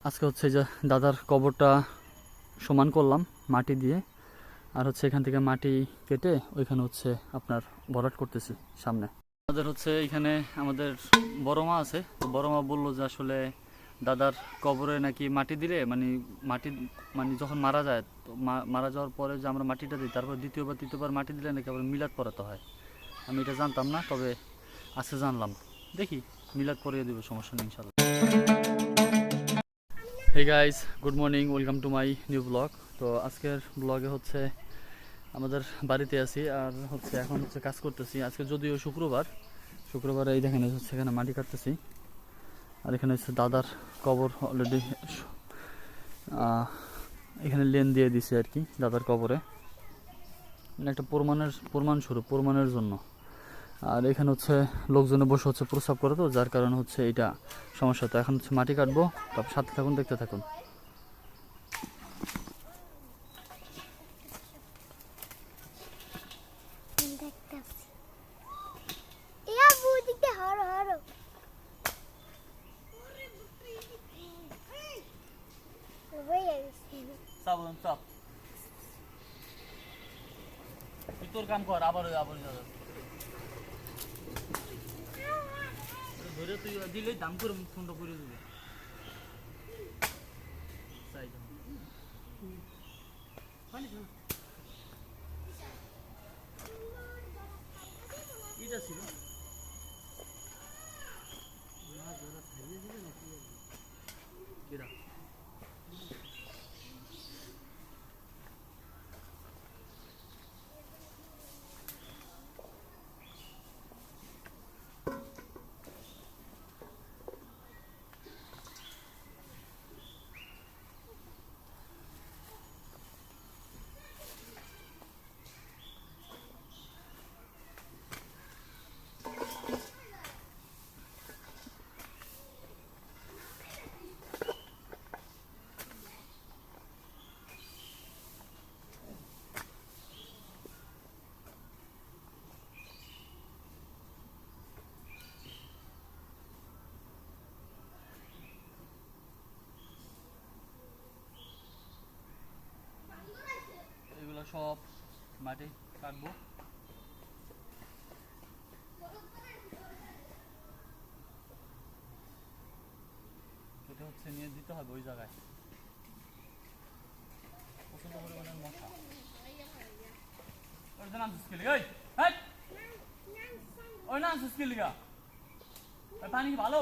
আজকে হচ্ছে যে দাদার কবরটা সমান করলাম মাটি দিয়ে, আর হচ্ছে এখান থেকে মাটি কেটে ওইখানে হচ্ছে আপনার ভরাট করতেছি সামনে। আমাদের হচ্ছে এখানে আমাদের বড় মা আছে, তো বড় মা বললো যে আসলে দাদার কবরে নাকি মাটি দিলে মাটি যখন মারা যায়, তো মারা যাওয়ার পরে যে আমরা মাটিটা দিই, তারপর দ্বিতীয়বার তৃতীয়বার মাটি দিলে নাকি আবার মিলাদ পড়াতে হয়। আমি এটা জানতাম না, তবে আজকে জানলাম। দেখি মিলাদ পরিয়ে দেবো, সমস্যা নেই ইনশাল্লাহ। Hey guys, good morning, welcome to my new blog. তো আজকের ব্লগে হচ্ছে আমাদের বাড়িতে আছি, আর হচ্ছে এখন হচ্ছে কাজ করতেছি। আজকে যদিও শুক্রবার এই দেখেন হচ্ছে এখানে মাটি কাটতেছি, আর এখানে হচ্ছে দাদার কবর অলরেডি এখানে লেন দিয়ে দিছে আর কি দাদার কবরে, মানে একটা প্রমাণের জন্য। আর এখানে হচ্ছে লোকজনে বসে হচ্ছে প্রস্রাব করে, তো যার কারণে হচ্ছে এটা সমস্যা। তো এখন হচ্ছে মাটি কাটবো, তারপর সাথে থাকুন, দেখতে থাকুন। তোর কাম কর, আবার ধরে তুই দিলে দাম করে ফোনটা করে দিবে। এটা ছিল এগুলো সব মাটি কাটবো। এটা হচ্ছে নিয়ে দিতে হবে ওই জায়গায়, প্রচন্ড পরিমাণে মশা। ওই নাম সুস্কিলি, ওই ওই নাম সুস্কিলি গা, পানি কি ভালো?